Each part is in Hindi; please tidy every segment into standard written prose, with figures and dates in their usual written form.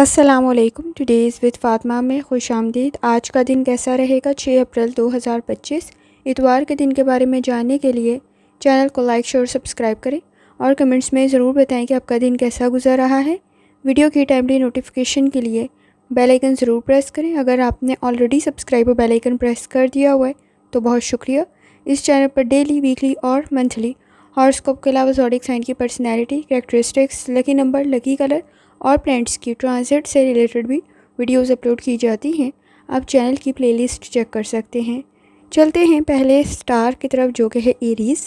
अस्सलामुअलैकुम। टुडेज़ विद फ़ातिमा में खुशामदीद। आज का दिन कैसा रहेगा? 6 अप्रैल 2025 इतवार के दिन के बारे में जानने के लिए चैनल को लाइक शेयर सब्सक्राइब करें और कमेंट्स में ज़रूर बताएं कि आपका दिन कैसा गुजर रहा है। वीडियो की टाइमली नोटिफिकेशन के लिए बेल आइकन ज़रूर प्रेस करें। अगर आपने ऑलरेडी सब्सक्राइब और बेल आइकन प्रेस कर दिया हुआ है तो बहुत शुक्रिया। इस चैनल पर डेली, वीकली और मंथली हॉरोस्कोप के अलावा ज़ोडिएक साइन की personality, characteristics, lucky number, lucky colour और प्लैनेट्स की ट्रांजिट से रिलेटेड भी वीडियोस अपलोड की जाती हैं। आप चैनल की प्लेलिस्ट चेक कर सकते हैं। चलते हैं पहले स्टार की तरफ, जो कि है एरीज़।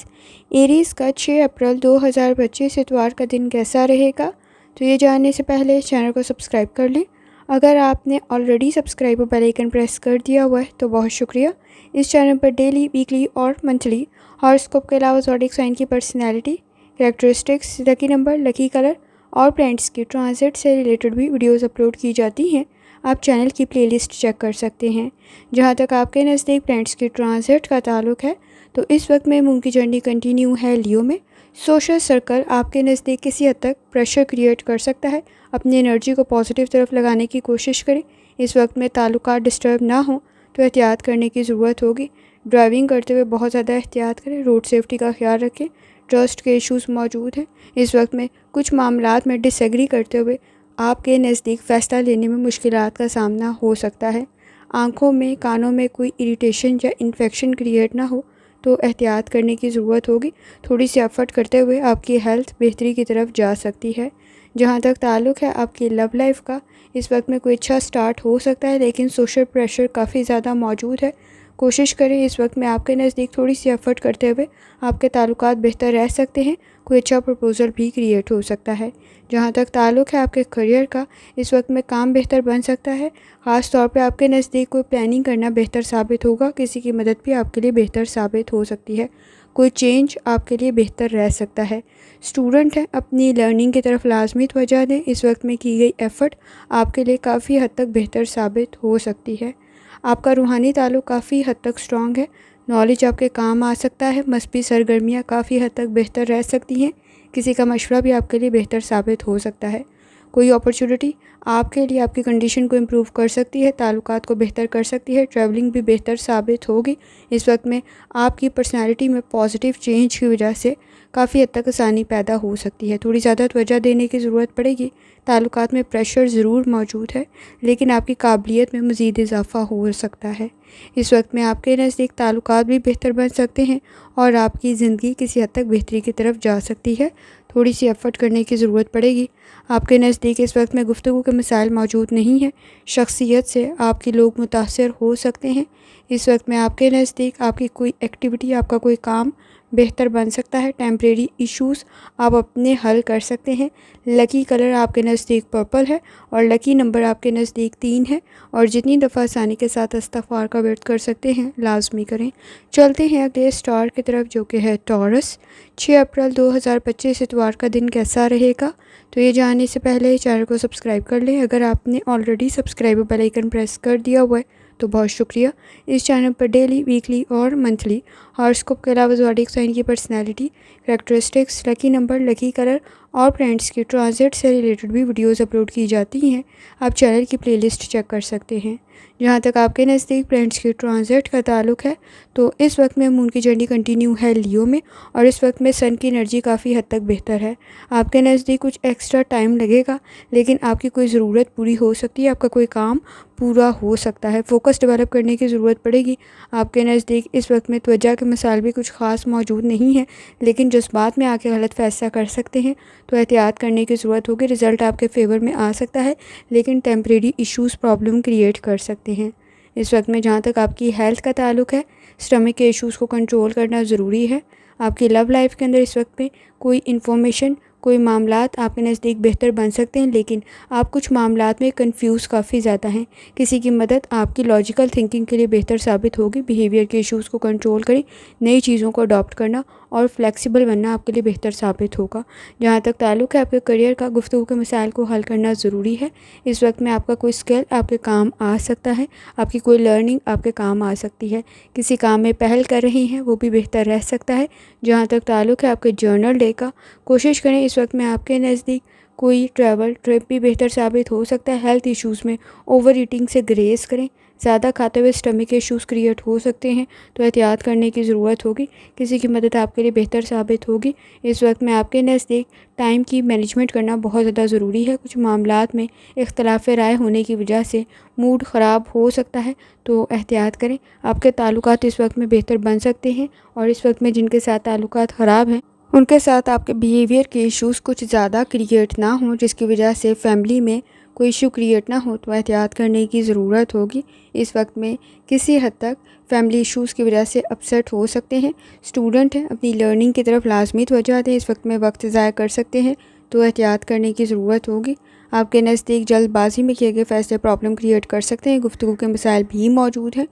एरीज़ का 6 अप्रैल 2025 इतवार का दिन कैसा रहेगा, तो ये जानने से पहले चैनल को सब्सक्राइब कर लें। अगर आपने ऑलरेडी सब्सक्राइब और बेल आइकन प्रेस कर दिया हुआ है तो बहुत शुक्रिया। इस चैनल पर डेली, वीकली और मंथली हॉरोस्कोप के अलावा ज़ोडिएक साइन की personality, characteristics, lucky number, lucky colour और प्लैनेट्स की ट्रांजिट से रिलेटेड भी वीडियोस अपलोड की जाती हैं। आप चैनल की प्लेलिस्ट चेक कर सकते हैं। जहां तक आपके नज़दीक प्लैनेट्स की ट्रांजिट का ताल्लुक है तो इस वक्त में मून की जर्नी कंटिन्यू है लियो में। सोशल सर्कल आपके नज़दीक किसी हद तक प्रेशर क्रिएट कर सकता है। अपनी एनर्जी को पॉजिटिव तरफ लगाने की कोशिश करें। इस वक्त में ताल्लुकात डिस्टर्ब ना हो तो एहतियात करने की ज़रूरत होगी। ड्राइविंग करते हुए बहुत ज़्यादा एहतियात करें। रोड सेफ्टी का ख्याल रखें। ट्रस्ट के इश्यूज़ मौजूद हैं। इस वक्त में कुछ मामलात में डिसएग्री करते हुए आपके नज़दीक फ़ैसला लेने में मुश्किलात का सामना हो सकता है। आँखों में, कानों में कोई इरिटेशन या इन्फेक्शन क्रिएट ना हो तो एहतियात करने की ज़रूरत होगी। थोड़ी सी एफर्ट करते हुए आपकी हेल्थ बेहतरी की तरफ जा सकती है। जहाँ तक ताल्लुक़ है आपकी लव लाइफ का, इस वक्त में कोई अच्छा स्टार्ट हो सकता है, लेकिन सोशल प्रेशर काफ़ी ज़्यादा मौजूद है। कोशिश करें इस वक्त में आपके नज़दीक थोड़ी सी एफर्ट करते हुए आपके ताल्लुकात बेहतर रह सकते हैं। कोई अच्छा प्रपोज़ल भी क्रिएट हो सकता है। जहाँ तक ताल्लुक़ है आपके करियर का, इस वक्त में काम बेहतर बन सकता है। ख़ास तौर पे आपके नज़दीक कोई प्लानिंग करना बेहतर साबित होगा। किसी की मदद भी आपके लिए बेहतर साबित हो सकती है। कोई चेंज आपके लिए बेहतर रह सकता है। स्टूडेंट हैं, अपनी लर्निंग की तरफ लाजमी तवज्जो दें। इस वक्त में की गई एफ़र्ट आपके लिए काफ़ी हद तक बेहतर साबित हो सकती है। आपका रूहानी ताल्लुक़ काफ़ी हद तक स्ट्रॉन्ग है। नॉलेज आपके काम आ सकता है। मस्बी सरगर्मियाँ काफ़ी हद तक बेहतर रह सकती हैं। किसी का मशवरा भी आपके लिए बेहतर साबित हो सकता है। कोई अपॉर्चुनिटी आपके लिए आपकी कंडीशन को इम्प्रूव कर सकती है, ताल्लुकात को बेहतर कर सकती है। ट्रैवलिंग भी बेहतर साबित होगी। इस वक्त में आपकी पर्सनैलिटी में पॉजिटिव चेंज की वजह से काफ़ी हद तक आसानी पैदा हो सकती है। थोड़ी ज़्यादा तवज्जो देने की ज़रूरत पड़ेगी। ताल्लुकात में प्रेशर ज़रूर मौजूद है, लेकिन आपकी काबिलियत में मज़ीद इजाफ़ा हो सकता है। इस वक्त में आपके नज़दीक ताल्लुकात भी बेहतर बन सकते हैं और आपकी ज़िंदगी किसी हद तक बेहतरी की तरफ जा सकती है। थोड़ी सी एफ़र्ट करने की ज़रूरत पड़ेगी। आपके नज़दीक इस वक्त में गुफ्तगू के मसाइल मौजूद नहीं हैं। शख्सियत से आपके लोग मुतासर हो सकते हैं। इस वक्त में आपके नज़दीक आपकी कोई एक्टिविटी, आपका कोई काम बेहतर बन सकता है। टेम्परेरी इश्यूज़ आप अपने हल कर सकते हैं। लकी कलर आपके नज़दीक पर्पल है और लकी नंबर आपके नज़दीक 3 है। और जितनी दफ़ा आसानी के साथ इस्तग़फ़ार का वर्द कर सकते हैं लाजमी करें। चलते हैं अगले स्टार की तरफ, जो कि है टॉरस। 6 अप्रैल 2025 इतवार का दिन कैसा रहेगा, तो ये जानने से पहले चैनल को सब्सक्राइब कर लें। अगर आपने already subscribe bell icon press कर दिया हुआ है तो बहुत शुक्रिया। इस चैनल पर डेली, वीकली और मंथली हॉरोस्कोप के अलावा ज़ोडिएक साइन की personality, characteristics, lucky number, lucky colour और प्लैनेट्स की ट्रांजिट से रिलेटेड भी वीडियोस अपलोड की जाती हैं। आप चैनल की प्लेलिस्ट चेक कर सकते हैं। जहाँ तक आपके नज़दीक प्लैनेट्स की ट्रांजिट का ताल्लुक है तो इस वक्त में मून की जर्नी कंटिन्यू है लियो में और इस वक्त में सन की एनर्जी काफ़ी हद तक बेहतर है। आपके नज़दीक कुछ एक्स्ट्रा टाइम लगेगा, लेकिन आपकी कोई ज़रूरत पूरी हो सकती है। आपका कोई काम पूरा हो सकता है। फोकस डेवलप करने की ज़रूरत पड़ेगी। आपके नज़दीक इस वक्त में त्वचा के मसाइल भी कुछ ख़ास मौजूद नहीं है, लेकिन जज्बात में आके गलत फ़ैसला कर सकते हैं तो एहतियात करने की ज़रूरत होगी। रिज़ल्ट आपके फेवर में आ सकता है, लेकिन टेम्परेरी इश्यूज़ प्रॉब्लम क्रिएट कर सकते हैं। इस वक्त में जहाँ तक आपकी हेल्थ का ताल्लुक है, स्टमक के इश्यूज़ को कंट्रोल करना ज़रूरी है। आपकी लव लाइफ के अंदर इस वक्त में कोई इन्फॉर्मेशन, कोई मामलात आपके नज़दीक बेहतर बन सकते हैं, लेकिन आप कुछ मामलात में कंफ्यूज काफ़ी ज़्यादा हैं। किसी की मदद आपकी लॉजिकल थिंकिंग के लिए बेहतर साबित होगी। बिहेवियर के इश्यूज़ को कंट्रोल करें। नई चीज़ों को अडॉप्ट करना और फ्लेक्सिबल बनना आपके लिए बेहतर साबित होगा। जहाँ तक ताल्लुक़ है आपके करियर का, गुफ्तगू के मसाइल को हल करना ज़रूरी है। इस वक्त में आपका कोई स्किल आपके काम आ सकता है। आपकी कोई लर्निंग आपके काम आ सकती है। किसी काम में पहल कर रही हैं, वो भी बेहतर रह सकता है। जहाँ तक ताल्लुक़ है आपके जर्नल डे का, कोशिश करें इस वक्त में आपके नज़दीक कोई ट्रैवल ट्रिप भी बेहतर साबित हो सकता है। हेल्थ इश्यूज़ में ओवर ईटिंग से ग्रेस करें। ज़्यादा खाते हुए स्टमक इश्यूज़ क्रिएट हो सकते हैं, तो एहतियात करने की ज़रूरत होगी। किसी की मदद आपके लिए बेहतर साबित होगी। इस वक्त में आपके नज़दीक टाइम की मैनेजमेंट करना बहुत ज़्यादा ज़रूरी है। कुछ मामलात में इख्तलाफ राय होने की वजह से मूड ख़राब हो सकता है, तो एहतियात करें। आपके ताल्लुकात इस वक्त में बेहतर बन सकते हैं, और इस वक्त में जिनके साथ ताल्लुकात ख़राब हैं उनके साथ आपके बिहेवियर के इश्यूज़ कुछ ज़्यादा क्रिएट ना हों, जिसकी वजह से फैमिली में कोई इशू क्रिएट ना हो, तो एहतियात करने की ज़रूरत होगी। इस वक्त में किसी हद तक फैमिली इश्यूज़ की वजह से अपसेट हो सकते हैं। स्टूडेंट हैं, अपनी लर्निंग की तरफ लाजमी तवज्जो दें। इस वक्त में वक्त ज़ाया कर सकते हैं, तो एहतियात करने की ज़रूरत होगी। आपके नज़दीक जल्दबाजी में किए गए फैसले प्रॉब्लम क्रिएट कर सकते हैं। गुफ्तगू के मसाइल भी मौजूद हैं।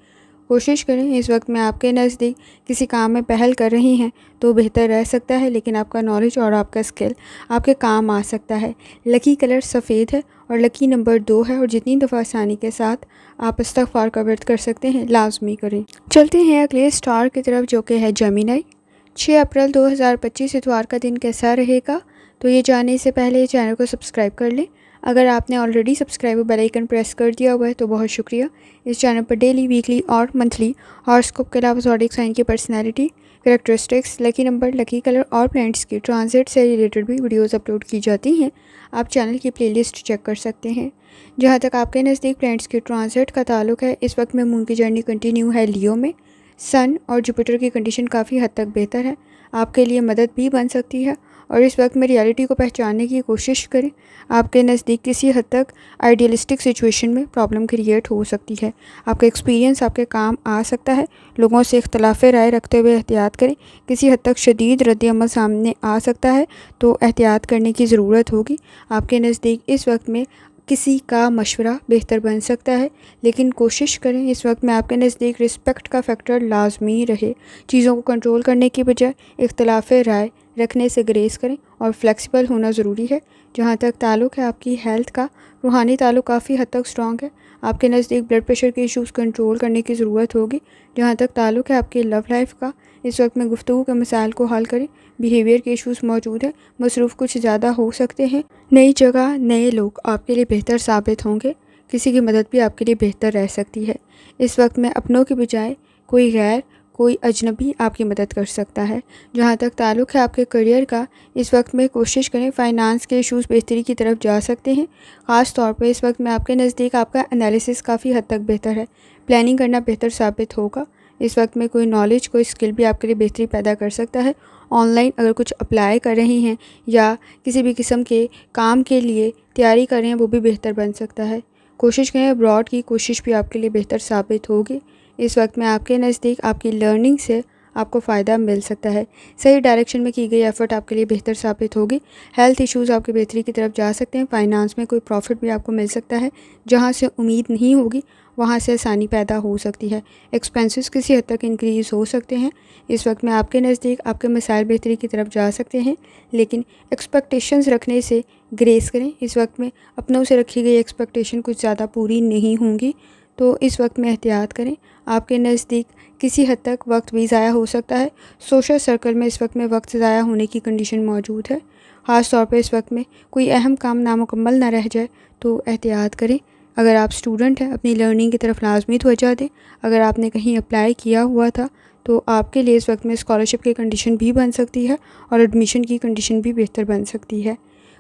कोशिश करें इस वक्त में आपके नज़दीक किसी काम में पहल कर रही हैं तो बेहतर रह सकता है, लेकिन आपका नॉलेज और आपका स्किल आपके काम आ सकता है। लकी कलर सफ़ेद है और लकी नंबर 2 है, और जितनी दफ़ा आसानी के साथ आप इस्तग़फ़ार का व्रत कर सकते हैं लाजमी करें। चलते हैं अगले स्टार की तरफ, जो कि है जेमिनी। 6 अप्रैल 2025 इतवार का दिन कैसा रहेगा, तो ये जानने से पहले चैनल को सब्सक्राइब कर लें। अगर आपने already subscribe bell icon press कर दिया हुआ है तो बहुत शुक्रिया। इस चैनल पर डेली, वीकली और मंथली हॉरोस्कोप के अलावा ज़ोडिएक साइन की personality, characteristics, lucky number, lucky colour और प्लैनेट्स की ट्रांजिट से रिलेटेड भी वीडियोज़ अपलोड की जाती हैं। आप चैनल की प्लेलिस्ट चेक कर सकते हैं। जहाँ तक आपके नज़दीक प्लैनेट्स की ट्रांजिट का ताल्लुक है, इस वक्त में मून की जर्नी कंटिन्यू है लियो में। सन और जुपिटर की कंडीशन काफ़ी हद तक बेहतर है, आपके लिए मदद भी बन सकती है। और इस वक्त में रियलिटी को पहचानने की कोशिश करें। आपके नज़दीक किसी हद तक आइडियलिस्टिक सिचुएशन में प्रॉब्लम क्रिएट हो सकती है। आपका एक्सपीरियंस आपके काम आ सकता है। लोगों से इख्तलाफ राय रखते हुए एहतियात करें। किसी हद तक शदीद रद्द-ए-अमल सामने आ सकता है, तो एहतियात करने की ज़रूरत होगी। आपके नज़दीक इस वक्त में किसी का मशवरा बेहतर बन सकता है, लेकिन कोशिश करें इस वक्त में आपके नज़दीक रिस्पेक्ट का फैक्टर लाजमी रहे। चीज़ों को कंट्रोल करने की बजाय इख्तलाफ राय रखने से ग्रेस करें, और फ्लेक्सिबल होना ज़रूरी है। जहाँ तक ताल्लुक़ है आपकी हेल्थ का, रूहानी ताल्लुक़ काफ़ी हद तक स्ट्रॉन्ग है। आपके नज़दीक ब्लड प्रेशर के इश्यूज़ कंट्रोल करने की ज़रूरत होगी। जहाँ तक ताल्लुक़ है आपकी लव लाइफ का, इस वक्त में गुफ्तगू के मसाइल को हल करें। बिहेवियर के इश्यूज़ मौजूद हैं, मसरूफ़ कुछ ज़्यादा हो सकते हैं। नई जगह, नए लोग आपके लिए बेहतर साबित होंगे। किसी की मदद भी आपके लिए बेहतर रह सकती है। इस वक्त में अपनों की बजाय कोई अजनबी आपकी मदद कर सकता है। जहाँ तक ताल्लुक़ है आपके करियर का, इस वक्त में कोशिश करें। फ़ाइनांस के इश्यूज़ बेहतरी की तरफ जा सकते हैं। ख़ास तौर पे इस वक्त में आपके नज़दीक आपका एनालिसिस काफ़ी हद तक बेहतर है। प्लानिंग करना बेहतर साबित होगा। इस वक्त में कोई नॉलेज, कोई स्किल भी आपके लिए बेहतरी पैदा कर सकता है। ऑनलाइन अगर कुछ अप्लाई कर रही हैं या किसी भी किस्म के काम के लिए तैयारी कर रहे हैं, वो भी बेहतर बन सकता है। कोशिश करें, अब्रॉड की कोशिश भी आपके लिए बेहतर साबित होगी। इस वक्त में आपके नज़दीक आपकी लर्निंग से आपको फ़ायदा मिल सकता है। सही डायरेक्शन में की गई एफ़र्ट आपके लिए बेहतर साबित होगी। हेल्थ इश्यूज़ आपकी बेहतरी की तरफ जा सकते हैं। फ़ाइनांस में कोई प्रॉफिट भी आपको मिल सकता है। जहाँ से उम्मीद नहीं होगी वहाँ से आसानी पैदा हो सकती है। एक्सपेंसेस किसी हद तक इंक्रीज़ हो सकते हैं। इस वक्त में आपके नज़दीक आपके मसाइल बेहतरी की तरफ जा सकते हैं, लेकिन एक्सपेक्टेशंस रखने से ग्रेस करें। इस वक्त में अपनों से रखी गई एक्सपेक्टेशन कुछ ज़्यादा पूरी नहीं होंगी, तो इस वक्त में एहतियात करें। आपके नज़दीक किसी हद तक वक्त भी ज़ाया हो सकता है। सोशल सर्कल में इस वक्त में वक्त ज़ाया होने की कंडीशन मौजूद है। ख़ास तौर पे इस वक्त में कोई अहम काम नामुकम्मल ना रह जाए, तो एहतियात करें। अगर आप स्टूडेंट हैं, अपनी लर्निंग की तरफ लाजमी तवज्जो दें। अगर आपने कहीं अप्लाई किया हुआ था, तो आपके लिए इस वक्त में स्कॉलरशिप की कंडीशन भी बन सकती है, और एडमिशन की कंडीशन भी बेहतर बन सकती है।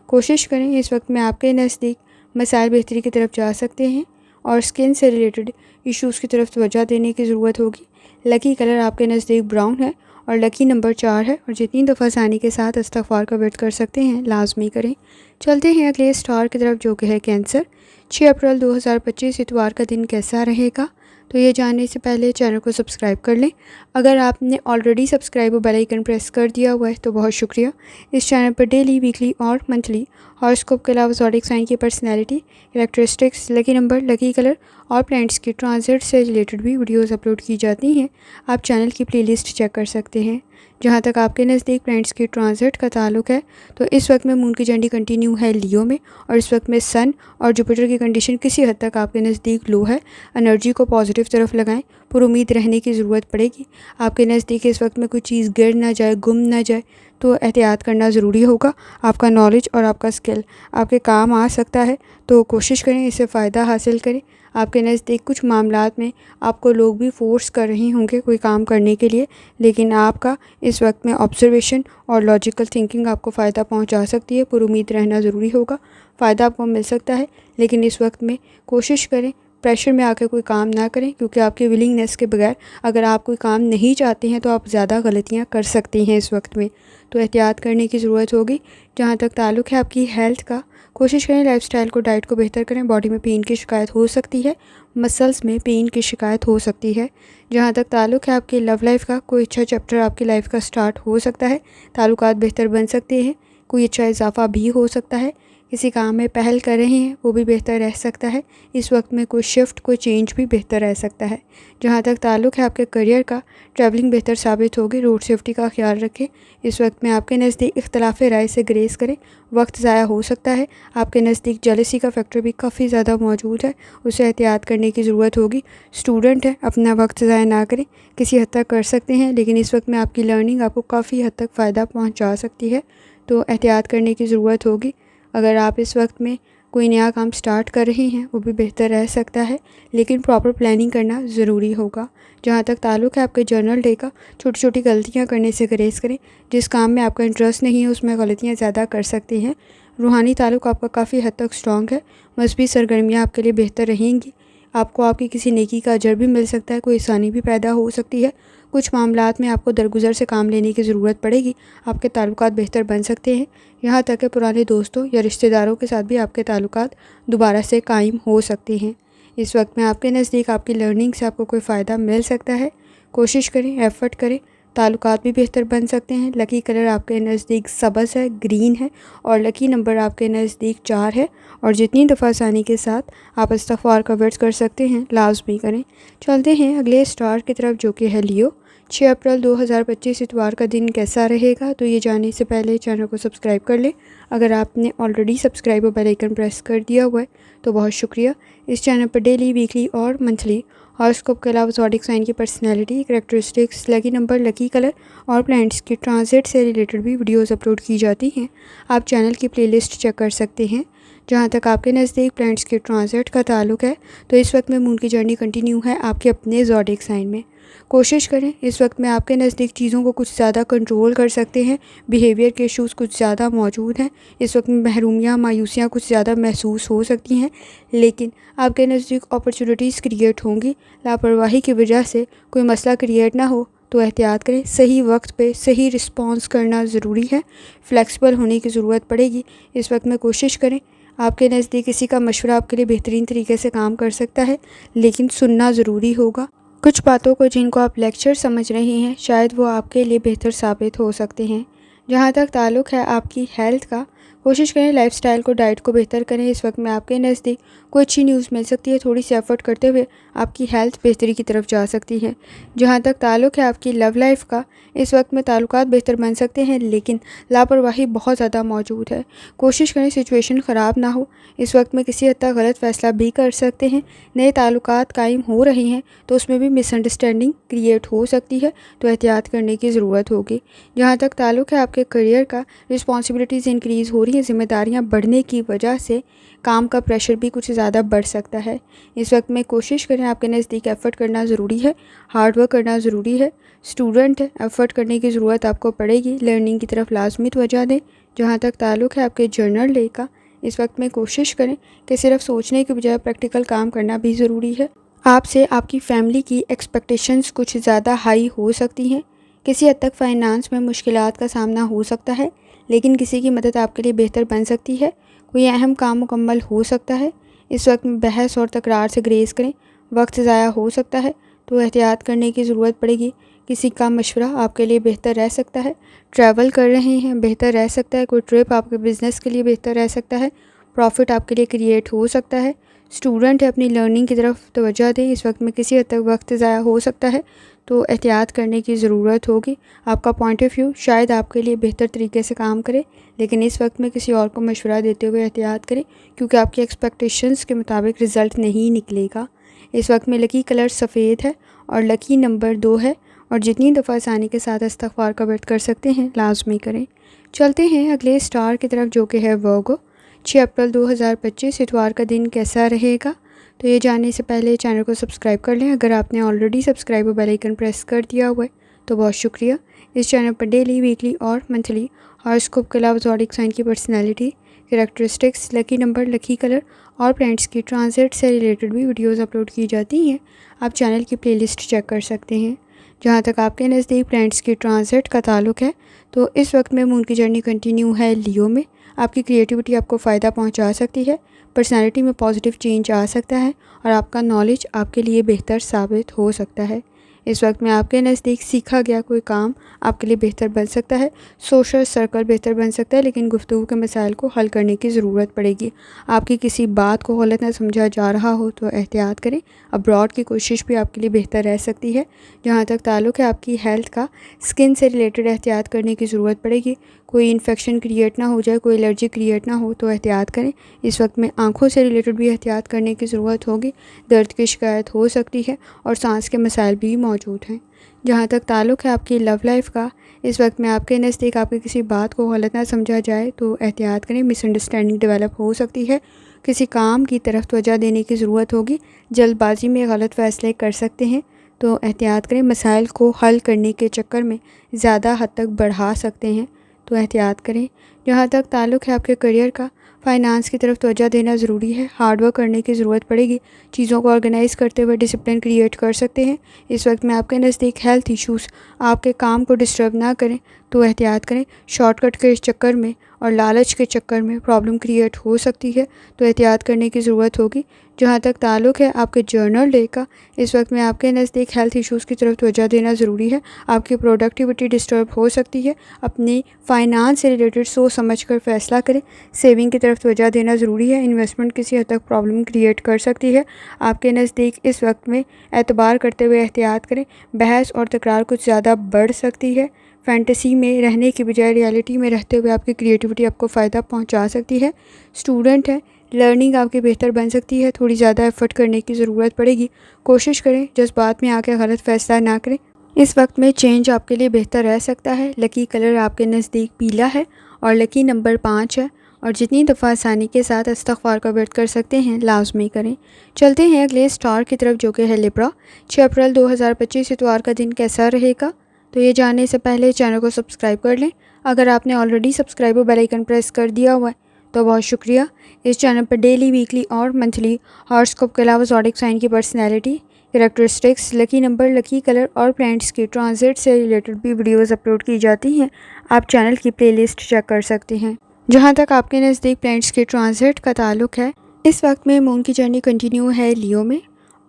कोशिश करें, इस वक्त में आपके नज़दीक मसाइल बेहतरी की तरफ जा सकते हैं, और स्किन से रिलेटेड इश्यूज़ की तरफ तवज्जो देने की ज़रूरत होगी। लकी कलर आपके नज़दीक ब्राउन है, और लकी नंबर 4 है, और जितनी दफ़ा आसानी के साथ इस्तग़फ़ार का व्रत कर सकते हैं लाजमी करें। चलते हैं अगले स्टार की तरफ, जो कि है कैंसर। 6 अप्रैल 2025 इतवार का दिन कैसा रहेगा, तो ये जानने से पहले चैनल को सब्सक्राइब कर लें। अगर आपने already subscribe bell icon press कर दिया हुआ है तो बहुत शुक्रिया। इस चैनल पर डेली, वीकली और मंथली हॉरोस्कोप के अलावा ज़ोडिएक साइन की personality, characteristics, lucky number, lucky colour और प्लैनेट्स की ट्रांजिट से रिलेटेड भी वीडियोज़ अपलोड की जाती हैं। आप चैनल की प्लेलिस्ट चेक कर सकते हैं। जहाँ तक आपके नज़दीक प्लैनेट्स की ट्रांजिट का ताल्लुक है, तो इस वक्त में मून की जर्नी कंटिन्यू है लियो में, और इस वक्त में सन और जुपिटर की कंडीशन किसी हद तक आपके नज़दीक लो है। एनर्जी को पॉजिटिव तरफ लगाएं, पर उम्मीद रहने की ज़रूरत पड़ेगी। आपके नज़दीक इस वक्त में कोई चीज़ गिर ना जाए, गुम ना जाए, तो एहतियात करना ज़रूरी होगा। आपका नॉलेज और आपका स्किल आपके काम आ सकता है, तो कोशिश करें इससे फ़ायदा हासिल करें। आपके नज़दीक कुछ मामलात में आपको लोग भी फ़ोर्स कर रहे होंगे कोई काम करने के लिए, लेकिन आपका इस वक्त में ऑब्जर्वेशन और लॉजिकल थिंकिंग आपको फ़ायदा पहुंचा सकती है। पुरुमीद रहना ज़रूरी होगा, फ़ायदा आपको मिल सकता है, लेकिन इस वक्त में कोशिश करें प्रेशर में आकर कोई काम ना करें, क्योंकि आपकी विलिंगनेस के बगैर अगर आप कोई काम नहीं चाहते हैं तो आप ज़्यादा गलतियाँ कर सकते हैं इस वक्त में। तो एहतियात करने की ज़रूरत होगी। जहाँ तक ताल्लुक़ है आपकी हेल्थ का, कोशिश करें लाइफस्टाइल को, डाइट को बेहतर करें। बॉडी में पेन की शिकायत हो सकती है, मसल्स में पेन की शिकायत हो सकती है। जहाँ तक ताल्लुक़ है आपकी लव लाइफ का, कोई अच्छा चैप्टर आपकी लाइफ का स्टार्ट हो सकता है, ताल्लुकात बेहतर बन सकते हैं, कोई अच्छा इजाफा भी हो सकता है। किसी काम में पहल कर रहे हैं वो भी बेहतर रह सकता है। इस वक्त में कोई शिफ्ट, कोई चेंज भी बेहतर रह सकता है। जहाँ तक ताल्लुक़ है आपके करियर का, ट्रैवलिंग बेहतर साबित होगी। रोड सेफ्टी का ख्याल रखें। इस वक्त में आपके नज़दीक इख्तलाफ राय से ग्रेस करें, वक्त ज़ाया हो सकता है। आपके नज़दीक जेलसी का फैक्टर भी काफ़ी ज़्यादा मौजूद है, उसे एहतियात करने की ज़रूरत होगी। स्टूडेंट है, अपना वक्त ज़ाया ना करें, किसी हद तक कर सकते हैं, लेकिन इस वक्त में आपकी लर्निंग आपको काफ़ी हद तक फ़ायदा पहुँचा सकती है, तो एहतियात करने की ज़रूरत होगी। अगर आप इस वक्त में कोई नया काम स्टार्ट कर रहे हैं वो भी बेहतर रह सकता है, लेकिन प्रॉपर प्लानिंग करना ज़रूरी होगा। जहाँ तक ताल्लुक़ है आपके जर्नल डे का, छोटी छोटी गलतियाँ करने से गुरेज करें। जिस काम में आपका इंटरेस्ट नहीं है उसमें गलतियाँ ज़्यादा कर सकते हैं। रूहानी ताल्लुक़ आपका काफ़ी हद तक स्ट्रॉन्ग है, मज़हबी सरगर्मियाँ आपके लिए बेहतर रहेंगी। आपको आपकी किसी नेकी का अजर भी मिल सकता है, कोई आसानी भी पैदा हो सकती है। कुछ मामलात में आपको दरगुजर से काम लेने की ज़रूरत पड़ेगी, आपके ताल्लुकात बेहतर बन सकते हैं। यहाँ तक कि पुराने दोस्तों या रिश्तेदारों के साथ भी आपके ताल्लुकात दोबारा से कायम हो सकते हैं। इस वक्त में आपके नज़दीक आपकी लर्निंग से आपको कोई फ़ायदा मिल सकता है। कोशिश करें, एफ़र्ट करें, ताल्लुकात भी बेहतर बन सकते हैं। लकी कलर आपके नज़दीक सब्ज़ है, ग्रीन है, और लकी नंबर आपके नज़दीक 4 है। और जितनी दफ़ा आसानी के साथ आप इस्तिग़फ़ार का वर्ड्स कर सकते हैं लाज़मी करें। चलते हैं अगले स्टार की तरफ, जो कि है लियो। 6 अप्रैल 2025 इतवार का दिन कैसा रहेगा, तो ये जानने से पहले चैनल को सब्सक्राइब कर लें। अगर आपने ऑलरेडी सब्सक्राइब और बेल आइकन प्रेस कर दिया हुआ है तो बहुत शुक्रिया। इस चैनल पर डेली, वीकली और मंथली हॉरोस्कोप के अलावा ज़ोडिएक साइन की personality, characteristics, lucky number, lucky colour और प्लैनेट्स की ट्रांजिट से रिलेटेड भी वीडियोज़ अपलोड की जाती हैं। आप चैनल की प्लेलिस्ट चेक कर सकते हैं। जहाँ तक आपके नज़दीक प्लैनेट्स के ट्रांजिट का ताल्लुक़ है, तो इस वक्त में मून की जर्नी कंटिन्यू है आपके अपने ज़ोडिएक साइन में। कोशिश करें, इस वक्त में आपके नज़दीक चीज़ों को कुछ ज़्यादा कंट्रोल कर सकते हैं। बिहेवियर के इशूज़ कुछ ज़्यादा मौजूद हैं। इस वक्त में महरूमियाँ, मायूसियाँ कुछ ज़्यादा महसूस हो सकती हैं, लेकिन आपके नज़दीक अपॉर्चुनिटीज़ क्रिएट होंगी। लापरवाही की वजह से कोई मसला क्रिएट ना हो तो एहतियात करें। सही वक्त पे सही रिस्पॉन्स करना ज़रूरी है। फ्लेक्सिबल होने की ज़रूरत पड़ेगी। इस वक्त में कोशिश करें, आपके नज़दीक किसी का मशवरा आपके लिए बेहतरीन तरीके से काम कर सकता है, लेकिन सुनना ज़रूरी होगा। कुछ बातों को जिनको आप लेक्चर समझ रहे हैं, शायद वो आपके लिए बेहतर साबित हो सकते हैं। जहाँ तक ताल्लुक़ है आपकी हेल्थ का, कोशिश करें लाइफस्टाइल को, डाइट को बेहतर करें। इस वक्त में आपके नज़दीक कोई अच्छी न्यूज़ मिल सकती है। थोड़ी सी एफर्ट करते हुए आपकी हेल्थ बेहतरी की तरफ जा सकती है। जहाँ तक ताल्लुक़ है आपकी लव लाइफ का, इस वक्त में ताल्लुकात बेहतर बन सकते हैं, लेकिन लापरवाही बहुत ज़्यादा मौजूद है। कोशिश करें सिचुएशन ख़राब ना हो। इस वक्त में किसी हद तक गलत फ़ैसला भी कर सकते हैं। नए ताल्लुकात कायम हो रहे हैं तो उसमें भी मिसअंडरस्टैंडिंग क्रिएट हो सकती है, तो एहतियात करने की ज़रूरत होगी। जहाँ तक ताल्लुक़ है आपके करियर का, रिस्पॉन्सिबिलिटीज़ इंक्रीज़ हो रही हैं। ज़िम्मेदारियाँ बढ़ने की वजह से काम का प्रेशर भी कुछ ज़्यादा बढ़ सकता है। इस वक्त में कोशिश करें, आपके नज़दीक एफ़र्ट करना ज़रूरी है, हार्ड वर्क करना ज़रूरी है। स्टूडेंट है, एफ़र्ट करने की ज़रूरत आपको पड़ेगी। लर्निंग की तरफ लाजमी तवज्जो दें। जहाँ तक ताल्लुक़ है आपके जर्नल डे का, इस वक्त में कोशिश करें कि सिर्फ सोचने के बजाय प्रैक्टिकल काम करना भी ज़रूरी है। आपसे आपकी फ़ैमिली की एक्सपेक्टेशंस कुछ ज़्यादा हाई हो सकती हैं। किसी हद तक फ़ाइनेंस में मुश्किलात का सामना हो सकता है, लेकिन किसी की मदद आपके लिए बेहतर बन सकती है। कोई अहम काम मुकम्मल हो सकता है। इस वक्त में बहस और तकरार से ग्रेज करें, वक्त ज़ाया हो सकता है, तो एहतियात करने की ज़रूरत पड़ेगी। किसी का मशवरा आपके लिए बेहतर रह सकता है। ट्रैवल कर रहे हैं, बेहतर रह सकता है। कोई ट्रिप आपके बिज़नेस के लिए बेहतर रह सकता है। प्रॉफिट आपके लिए क्रिएट हो सकता है। स्टूडेंट है, अपनी लर्निंग की तरफ तवज्जो दें। इस वक्त में किसी हद तक वक्त ज़ाया हो सकता है, तो एहतियात करने की ज़रूरत होगी। आपका पॉइंट ऑफ व्यू शायद आपके लिए बेहतर तरीके से काम करे, लेकिन इस वक्त में किसी और को मशवरा देते हुए एहतियात करें, क्योंकि आपकी एक्सपेक्टेशंस के मुताबिक रिज़ल्ट नहीं निकलेगा। इस वक्त में लकी कलर सफ़ेद है और लकी नंबर 2 है, और जितनी दफ़ा आसानी के साथ इस्तग़फ़ार का वर्द कर सकते हैं लाजमी करें। चलते हैं अगले स्टार की तरफ जो कि है वर्गो। 6 अप्रैल 2025 इतवार का दिन कैसा रहेगा, तो ये जानने से पहले चैनल को सब्सक्राइब कर लें। अगर आपने ऑलरेडी सब्सक्राइब और बेल आइकन प्रेस कर दिया हुआ है तो बहुत शुक्रिया। इस चैनल पर डेली, वीकली और मंथली हॉरोस्कोप के अलावा ज़ोडिएक साइन की personality, characteristics, lucky number, lucky colour और प्लैनेट्स की ट्रांजिट से रिलेटेड भी वीडियोस अपलोड की जाती हैं। आप चैनल की प्लेलिस्ट चेक कर सकते हैं। जहाँ तक आपके नज़दीक प्लैनेट्स की ट्रांजिट का ताल्लुक़ है तो इस वक्त में मून की जर्नी कंटिन्यू है लियो में। आपकी क्रिएटिविटी आपको फ़ायदा पहुँचा सकती है, पर्सनैलिटी में पॉजिटिव चेंज आ सकता है और आपका नॉलेज आपके लिए बेहतर साबित हो सकता है। इस वक्त में आपके नज़दीक सीखा गया कोई काम आपके लिए बेहतर बन सकता है, सोशल सर्कल बेहतर बन सकता है, लेकिन गुफ्तगू के मसाइल को हल करने की ज़रूरत पड़ेगी। आपकी किसी बात को गलत ना समझा जा रहा हो तो एहतियात करें। अब्रॉड की कोशिश भी आपके लिए बेहतर रह सकती है। जहाँ तक ताल्लुक़ है आपकी हेल्थ का, स्किन से रिलेटेड एहतियात करने की ज़रूरत पड़ेगी। कोई इन्फेक्शन क्रिएट ना हो जाए, कोई एलर्जी क्रिएट ना हो तो एहतियात करें। इस वक्त में आँखों से रिलेटेड भी एहतियात करने की ज़रूरत होगी। दर्द की शिकायत हो सकती है और सांस के मसाइल भी मौजूद हैं। जहाँ तक ताल्लुक़ है आपकी लव लाइफ का, इस वक्त में आपके नज़दीक आपकी किसी बात को गलत ना समझा जाए तो एहतियात करें। मिसअंडरस्टैंडिंग डेवलप हो सकती है। किसी काम की तरफ तवज्जो देने की ज़रूरत होगी। जल्दबाजी में गलत फ़ैसले कर सकते हैं तो एहतियात करें। मसाइल को हल करने के चक्कर में ज़्यादा हद तक बढ़ा सकते हैं तो एहतियात करें। जहाँ तक ताल्लुक़ है आपके करियर का, फ़ाइनांस की तरफ तवज्जो देना ज़रूरी है। हार्ड वर्क करने की ज़रूरत पड़ेगी। चीज़ों को ऑर्गेनाइज़ करते हुए डिसिप्लिन क्रिएट कर सकते हैं। इस वक्त में आपके नज़दीक हेल्थ इश्यूज़ आपके काम को डिस्टर्ब ना करें तो एहतियात करें। शॉर्टकट के चक्कर में और लालच के चक्कर में प्रॉब्लम क्रिएट हो सकती है तो एहतियात करने की ज़रूरत होगी। जहाँ तक ताल्लुक़ है आपके जर्नल डे का, इस वक्त में आपके नज़दीक हेल्थ इश्यूज़ की तरफ तवज्जो देना ज़रूरी है। आपकी प्रोडक्टिविटी डिस्टर्ब हो सकती है। अपने फ़ाइनांस से रिलेटेड सोच समझ कर फ़ैसला करें। सेविंग की तरफ तवज्जो देना ज़रूरी है। इन्वेस्टमेंट किसी हद तक प्रॉब्लम क्रिएट कर सकती है। आपके नज़दीक इस वक्त में एतबार करते हुए एहतियात करें। बहस और तकरार कुछ ज़्यादा बढ़ सकती है। फैंटेसी में रहने की बजाय रियलिटी में रहते हुए आपकी क्रिएटिविटी आपको फ़ायदा पहुंचा सकती है। स्टूडेंट है, लर्निंग आपकी बेहतर बन सकती है। थोड़ी ज़्यादा एफर्ट करने की ज़रूरत पड़ेगी। कोशिश करें जज्बात में आकर गलत फ़ैसला ना करें। इस वक्त में चेंज आपके लिए बेहतर रह सकता है। लकी कलर आपके नज़दीक पीला है और लकी नंबर 5 है। और जितनी दफ़ा आसानी के साथ इस्तग़फ़ार का वर्द कर सकते हैं लाजमी करें। चलते हैं अगले स्टार की तरफ जो कि है लिब्रा। 6 अप्रैल 2025 इतवार का दिन कैसा रहेगा, तो ये जानने से पहले चैनल को सब्सक्राइब कर लें। अगर आपने ऑलरेडी सब्सक्राइब और बेल आइकन प्रेस कर दिया हुआ है तो बहुत शुक्रिया। इस चैनल पर डेली, वीकली और मंथली हॉरोस्कोप के अलावा ज़ोडिएक साइन की personality, characteristics, lucky number, lucky colour और प्लैनेट्स की ट्रांजिट से रिलेटेड भी वीडियोस अपलोड की जाती हैं। आप चैनल की प्लेलिस्ट चेक कर सकते हैं। जहां तक आपके नज़दीक प्लैनेट्स के ट्रांजिट का ताल्लुक़ है, इस वक्त में मून की जर्नी कंटिन्यू है लियो में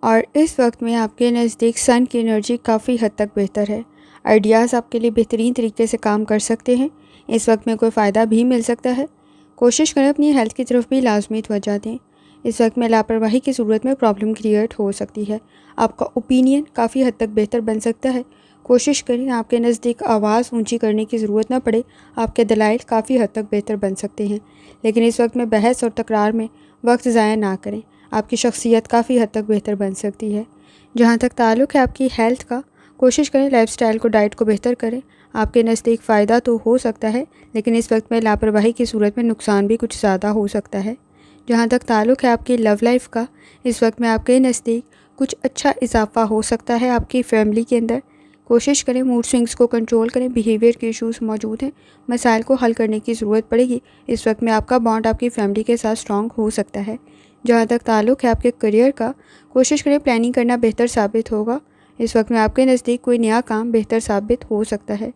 और इस वक्त में आपके नज़दीक सन की एनर्जी काफ़ी हद तक बेहतर है। आइडियाज़ आपके लिए बेहतरीन तरीके से काम कर सकते हैं। इस वक्त में कोई फ़ायदा भी मिल सकता है। कोशिश करें अपनी हेल्थ की तरफ भी लाजमी तवज्जो दें। इस वक्त में लापरवाही की सूरत में प्रॉब्लम क्रिएट हो सकती है। आपका ओपिनियन काफ़ी हद तक बेहतर बन सकता है। कोशिश करें आपके नज़दीक आवाज़ ऊंची करने की ज़रूरत ना पड़े। आपके दलाइल काफ़ी हद तक बेहतर बन सकते हैं, लेकिन इस वक्त में बहस और तकरार में वक्त ज़ाया ना करें। आपकी शख्सियत काफ़ी हद तक बेहतर बन सकती है। जहाँ तक ताल्लुक़ है आपकी हेल्थ का, कोशिश करें लाइफस्टाइल को, डाइट को बेहतर करें। आपके नज़दीक फ़ायदा तो हो सकता है, लेकिन इस वक्त में लापरवाही की सूरत में नुकसान भी कुछ ज़्यादा हो सकता है। जहाँ तक ताल्लुक़ है आपकी लव लाइफ का, इस वक्त में आपके नज़दीक कुछ अच्छा इजाफा हो सकता है आपकी फैमिली के अंदर। कोशिश करें मूड स्विंग्स को कंट्रोल करें। बिहेवियर के इश्यूज़ मौजूद हैं, मसाइल को हल करने की ज़रूरत पड़ेगी। इस वक्त में आपका बॉन्ड आपकी फैमिली के साथ स्ट्रॉन्ग हो सकता है। जहाँ तक ताल्लुक़ है आपके करियर का, कोशिश करें प्लानिंग करना बेहतर साबित होगा। इस वक्त में आपके नज़दीक कोई नया काम बेहतर साबित हो सकता है।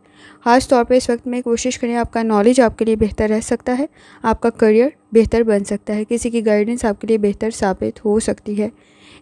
ख़ास तौर पे इस वक्त में कोशिश करें, आपका नॉलेज आपके लिए बेहतर रह सकता है। आपका करियर बेहतर बन सकता है। किसी की गाइडेंस आपके लिए बेहतर साबित हो सकती है।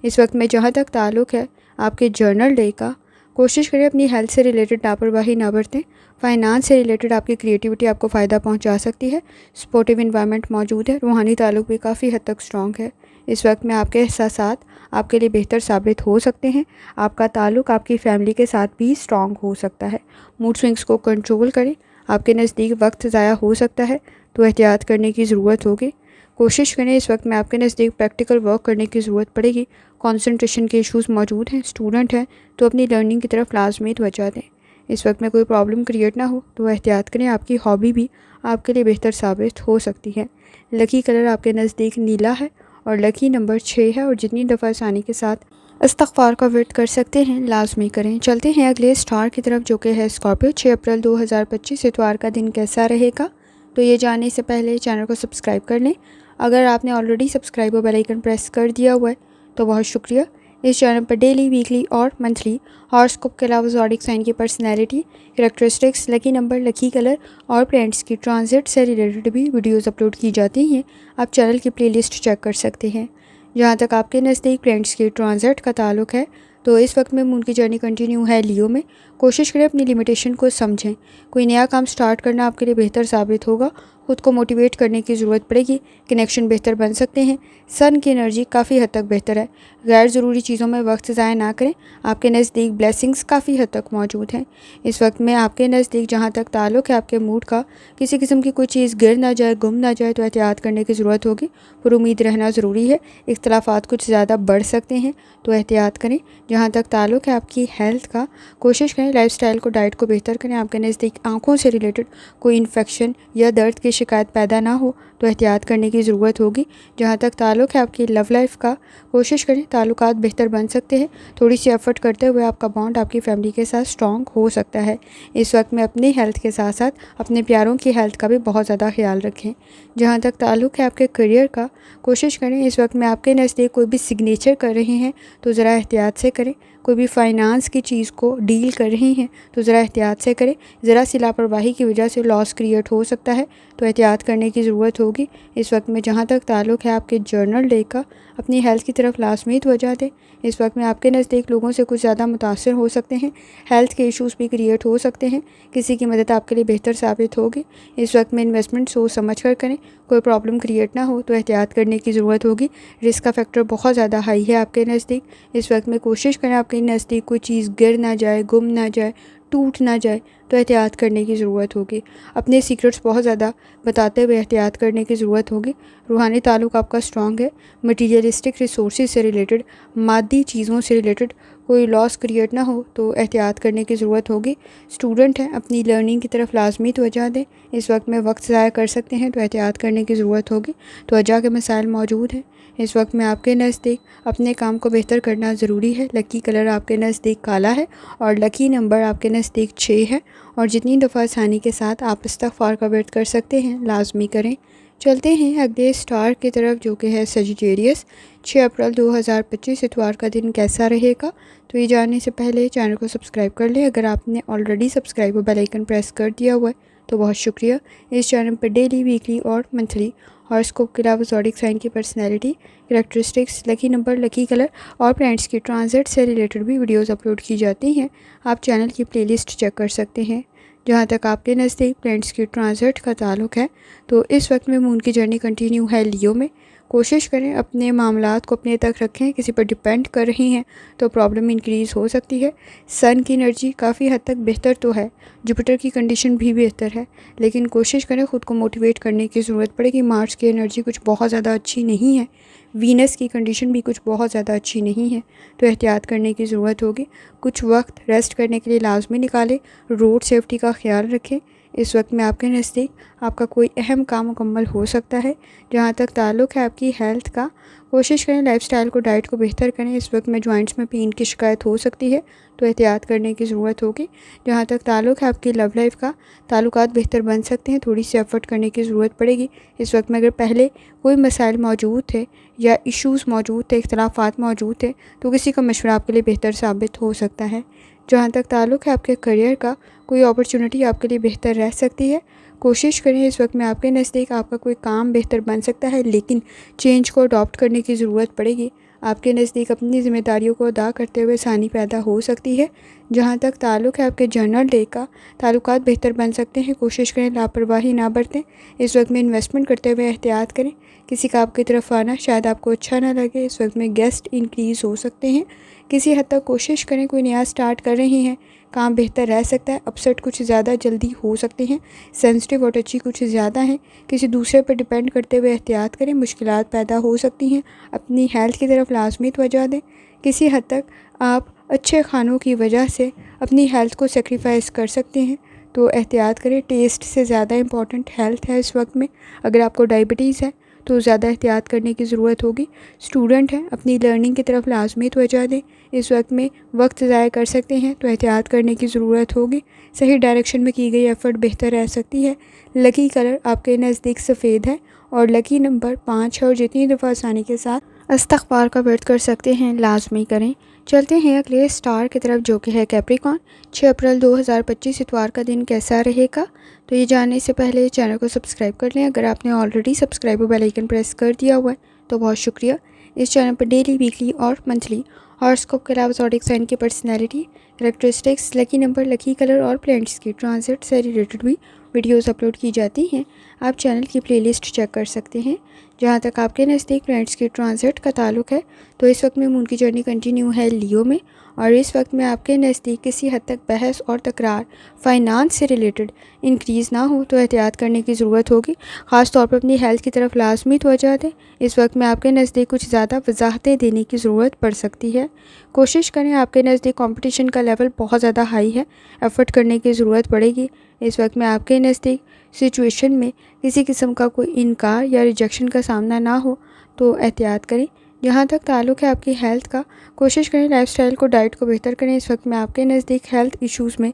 इस वक्त में जहाँ तक ताल्लुक़ है आपके जर्नल डे का, कोशिश करें अपनी हेल्थ से रिलेटेड लापरवाही ना बरतें। फाइनेंस से रिलेटेड आपकी क्रिएटिविटी आपको फ़ायदा पहुंचा सकती है। सपोर्टिव इन्वायरमेंट मौजूद है। रूहानी ताल्लुक़ भी काफ़ी हद तक स्ट्रॉन्ग है। इस वक्त में आपके एहसासात आपके लिए बेहतर साबित हो सकते हैं। आपका ताल्लुक़ आपकी फैमिली के साथ भी स्ट्रॉन्ग हो सकता है। मूड स्विंग्स को कंट्रोल करें। आपके नज़दीक वक्त ज़ाया हो सकता है तो एहतियात करने की ज़रूरत होगी। कोशिश करें इस वक्त में आपके नज़दीक प्रैक्टिकल वर्क करने की ज़रूरत पड़ेगी। कंसंट्रेशन के इश्यूज़ मौजूद हैं, स्टूडेंट हैं तो अपनी लर्निंग की तरफ लाजमी तवज्जो दें। इस वक्त में कोई प्रॉब्लम क्रिएट ना हो तो एहतियात करें, आपकी हॉबी भी आपके लिए बेहतर साबित हो सकती है। लकी कलर आपके नज़दीक नीला है और लकी नंबर 6 है और जितनी दफ़ा आसानी के साथ इस्तग़फ़ार का विर्द कर सकते हैं लाजमी करें। चलते हैं अगले स्टार की तरफ जो कि है स्कॉर्पियो। 6 अप्रैल 2025 इतवार का दिन कैसा रहेगा, तो ये जानने से पहले चैनल को सब्सक्राइब कर लें। अगर आपने ऑलरेडी सब्सक्राइब और बेल आइकन प्रेस कर दिया हुआ है तो बहुत शुक्रिया। इस चैनल पर डेली, वीकली और मंथली हॉरोस्कोप के अलावा ज़ोडिक साइन की personality, characteristics, lucky number, lucky colour और प्लैनेट्स की ट्रांजिट से रिलेटेड भी वीडियोस अपलोड की जाती हैं। आप चैनल की प्लेलिस्ट चेक कर सकते हैं। जहाँ तक आपके नज़दीक प्लैनेट्स की ट्रांजिट का ताल्लुक है तो इस वक्त में मून की जर्नी कंटिन्यू है लियो में। कोशिश करें अपनी लिमिटेशन को समझें। कोई नया काम स्टार्ट करना आपके लिए बेहतर साबित होगा। खुद को मोटिवेट करने की ज़रूरत पड़ेगी। कनेक्शन बेहतर बन सकते हैं। सन की एनर्जी काफ़ी हद तक बेहतर है। गैर ज़रूरी चीज़ों में वक्त ज़ाया ना करें। आपके नज़दीक ब्लेसिंग्स काफ़ी हद तक मौजूद हैं। इस वक्त में आपके नज़दीक जहाँ तक ताल्लुक़ है आपके मूड का, किसी किस्म की कोई चीज़ गिर ना जाए, गुम ना जाए तो एहतियात करने की ज़रूरत होगी। पर उम्मीद रहना ज़रूरी है। इख्तलाफात कुछ ज़्यादा बढ़ सकते हैं तो एहतियात करें। जहाँ तक ताल्लुक़ है आपकी हेल्थ का, कोशिश करें लाइफस्टाइल को, डाइट को बेहतर करें। आपके नज़दीक आँखों से रिलेटेड कोई इन्फेक्शन या दर्द की शिकायत पैदा ना हो तो एहतियात करने की ज़रूरत होगी। जहाँ तक ताल्लुक़ है आपकी लव लाइफ का, कोशिश करें ताल्लुकात बेहतर बन सकते हैं। थोड़ी सी एफर्ट करते हुए आपका बॉन्ड आपकी फैमिली के साथ स्ट्रॉन्ग हो सकता है। इस वक्त में अपनी हेल्थ के साथ साथ अपने प्यारों की हेल्थ का भी बहुत ज़्यादा ख्याल रखें। जहाँ तक ताल्लुक़ है आपके करियर का, कोशिश करें इस वक्त में आपके नज़दीक कोई भी सिग्नेचर कर रहे हैं तो ज़रा एहतियात से करें। कोई भी फाइनेंस की चीज़ को डील कर रही हैं तो ज़रा एहतियात से करें। ज़रा सी लापरवाही की वजह से लॉस क्रिएट हो सकता है तो एहतियात करने की ज़रूरत होगी। इस वक्त में जहाँ तक ताल्लुक़ है आपके जर्नल डे का, अपनी हेल्थ की तरफ लाजमी तवज्जो दें। इस वक्त में आपके नज़दीक लोगों से कुछ ज़्यादा मुतासर हो सकते हैं। हेल्थ के इश्यूज़ भी क्रिएट हो सकते हैं। किसी की मदद आपके लिए बेहतर साबित होगी। इस वक्त में इन्वेस्टमेंट सोच समझ कर करें। कोई प्रॉब्लम क्रिएट ना हो तो एहतियात करने की ज़रूरत होगी। रिस्क का फैक्टर बहुत ज़्यादा हाई है आपके नज़दीक। इस वक्त में कोशिश करें आपके नज़दीक कोई चीज़ गिर ना जाए, गुम ना जाए, टूट ना जाए तो एहतियात करने की ज़रूरत होगी। अपने सीक्रेट्स बहुत ज़्यादा बताते हुए एहतियात करने की ज़रूरत होगी। रूहानी ताल्लुक़ आपका स्ट्रॉन्ग है। मटीरियलिस्टिक रिसोर्सेज से रिलेटेड, मादी चीज़ों से रिलेटेड कोई लॉस क्रिएट ना हो तो एहतियात करने की ज़रूरत होगी। स्टूडेंट हैं, अपनी लर्निंग की तरफ लाजमी तवज्जो दें। इस वक्त में वक्त ज़ाया कर सकते हैं तो एहतियात करने की ज़रूरत होगी। तवज्जो के मसाइल मौजूद हैं। इस वक्त में आपके नज़दीक अपने काम को बेहतर करना ज़रूरी है। लकी कलर आपके नज़दीक काला है और लकी नंबर आपके नज़दीक 6 है और जितनी दफ़ा आसानी के साथ आप इस्तग़फ़ार का विर्द कर सकते हैं लाजमी करें। चलते हैं अगले स्टार की तरफ जो कि है सजिटेरियस। 6 अप्रैल 2025 इतवार का दिन कैसा रहेगा, तो ये जानने से पहले चैनल को सब्सक्राइब कर लें। अगर आपने ऑलरेडी सब्सक्राइब और बेल आइकन प्रेस कर दिया हुआ है तो बहुत शुक्रिया। इस चैनल पर डेली, वीकली और मंथली हॉरोस्कोप के अलावा ज़ोडिक साइन की personality, characteristics, lucky number, lucky colour और प्लैनेट्स की ट्रांजिट से रिलेटेड भी वीडियोज़ अपलोड की जाती हैं। आप चैनल की प्लेलिस्ट चेक कर सकते हैं। जहाँ तक आपके नज़दीक प्लैनेट्स की ट्रांजिट का ताल्लुक़ है तो इस वक्त में मून की जर्नी कंटिन्यू है लियो में। कोशिश करें अपने मामलात को अपने तक रखें। किसी पर डिपेंड कर रही हैं तो प्रॉब्लम इंक्रीज़ हो सकती है। सन की एनर्जी काफ़ी हद तक बेहतर तो है, जुपिटर की कंडीशन भी बेहतर है, लेकिन कोशिश करें ख़ुद को मोटिवेट करने की ज़रूरत पड़ेगी। मार्स की एनर्जी कुछ बहुत ज़्यादा अच्छी नहीं है। वीनस की कंडीशन भी कुछ बहुत ज़्यादा अच्छी नहीं है तो एहतियात करने की ज़रूरत होगी। कुछ वक्त रेस्ट करने के लिए लाजमी निकालें। रोड सेफ्टी का ख्याल रखें। इस वक्त में आपके नज़दीक आपका कोई अहम काम मुकम्मल हो सकता है। जहाँ तक ताल्लुक़ है आपकी हेल्थ का, कोशिश करें लाइफस्टाइल को, डाइट को बेहतर करें। इस वक्त में जॉइंट्स में पेन की शिकायत हो सकती है तो एहतियात करने की ज़रूरत होगी। जहाँ तक ताल्लुक़ है आपकी लव लाइफ का, ताल्लुकात बेहतर बन सकते हैं। थोड़ी सी एफर्ट करने की ज़रूरत पड़ेगी। इस वक्त में अगर पहले कोई मसाइल मौजूद थे या इश्यूज़ मौजूद थे, इख्तलाफात मौजूद थे तो किसी का मशवरा आपके लिए बेहतर साबित हो सकता है। जहाँ तक ताल्लुक़ है आपके करियर का, कोई अपॉर्चुनिटी आपके लिए बेहतर रह सकती है। कोशिश करें इस वक्त में आपके नज़दीक आपका कोई काम बेहतर बन सकता है, लेकिन चेंज को अडॉप्ट करने की ज़रूरत पड़ेगी। आपके नज़दीक अपनी ज़िम्मेदारियों को अदा करते हुए आसानी पैदा हो सकती है। जहाँ तक ताल्लुक़ है आपके जर्नल डे का, ताल्लुकात बेहतर बन सकते हैं। कोशिश करें लापरवाही ना बरतें। इस वक्त में इन्वेस्टमेंट करते हुए एहतियात करें। किसी का आपकी तरफ आना शायद आपको अच्छा ना लगे। इस वक्त में गेस्ट इंक्रीज़ हो सकते हैं। किसी हद तक कोशिश करें, कोई नया स्टार्ट कर रहे हैं, काम बेहतर रह सकता है। अपसेट कुछ ज़्यादा जल्दी हो सकते हैं। सेंसिटिव और टची कुछ ज़्यादा हैं। किसी दूसरे पर डिपेंड करते हुए एहतियात करें, मुश्किलात पैदा हो सकती हैं। अपनी हेल्थ की तरफ लाजमी तवज्जो दें। किसी हद तक आप अच्छे खानों की वजह से अपनी हेल्थ को सेक्रीफाइस कर सकते हैं, तो एहतियात करें। टेस्ट से ज़्यादा इंपॉर्टेंट हेल्थ है इस वक्त में। अगर आपको डायबिटीज़ है तो ज़्यादा एहतियात करने की ज़रूरत होगी। स्टूडेंट हैं, अपनी लर्निंग की तरफ लाजमी तवज्जो दें। इस वक्त में वक्त ज़ाया कर सकते हैं तो एहतियात करने की ज़रूरत होगी। सही डायरेक्शन में की गई एफ़र्ट बेहतर रह सकती है। लकी कलर आपके नज़दीक सफ़ेद है और लकी नंबर 5 है और जितनी दफ़ा आसानी के साथ इस्तग़फ़ार का व्रत कर सकते हैं लाजमी करें। चलते हैं अगले स्टार की तरफ जो कि है कैप्रिकॉर्न। 6 अप्रैल 2025 इतवार का दिन कैसा रहेगा, तो ये जानने से पहले चैनल को सब्सक्राइब कर लें। अगर आपने ऑलरेडी सब्सक्राइब और बेल आइकन प्रेस कर दिया हुआ है तो बहुत शुक्रिया। इस चैनल पर डेली, वीकली और मंथली हॉरोस्कोप के अलावा ज़ोडिएक साइन की personality, characteristics, lucky number, lucky colour और प्लैनेट्स की ट्रांजिट से रिलेटेड भी वीडियोस अपलोड की जाती हैं। आप चैनल की प्लेलिस्ट चेक कर सकते हैं। जहां तक आपके नज़दीक प्लैनेट्स की ट्रांजिट का ताल्लुक है तो इस वक्त में मून की जर्नी कंटिन्यू है लियो में, और इस वक्त में आपके नज़दीक किसी हद तक बहस और तकरार फाइनेंस से रिलेटेड इंक्रीज़ ना हो तो एहतियात करने की ज़रूरत होगी। ख़ास तौर पर अपनी हेल्थ की तरफ लाजमी तवज्जो दें। इस वक्त में आपके नज़दीक कुछ ज़्यादा वजाहतें देने की ज़रूरत पड़ सकती है। कोशिश करें, आपके नज़दीक कंपटीशन का लेवल बहुत ज़्यादा हाई है, एफ़र्ट करने की ज़रूरत पड़ेगी। इस वक्त में आपके नज़दीक सिचुएशन में किसी किस्म का कोई इनकार या रिजेक्शन का सामना ना हो तो एहतियात करें। जहाँ तक ताल्लुक़ है आपकी हेल्थ का, कोशिश करें लाइफस्टाइल को, डाइट को बेहतर करें। इस वक्त में आपके नज़दीक हेल्थ इश्यूज़ में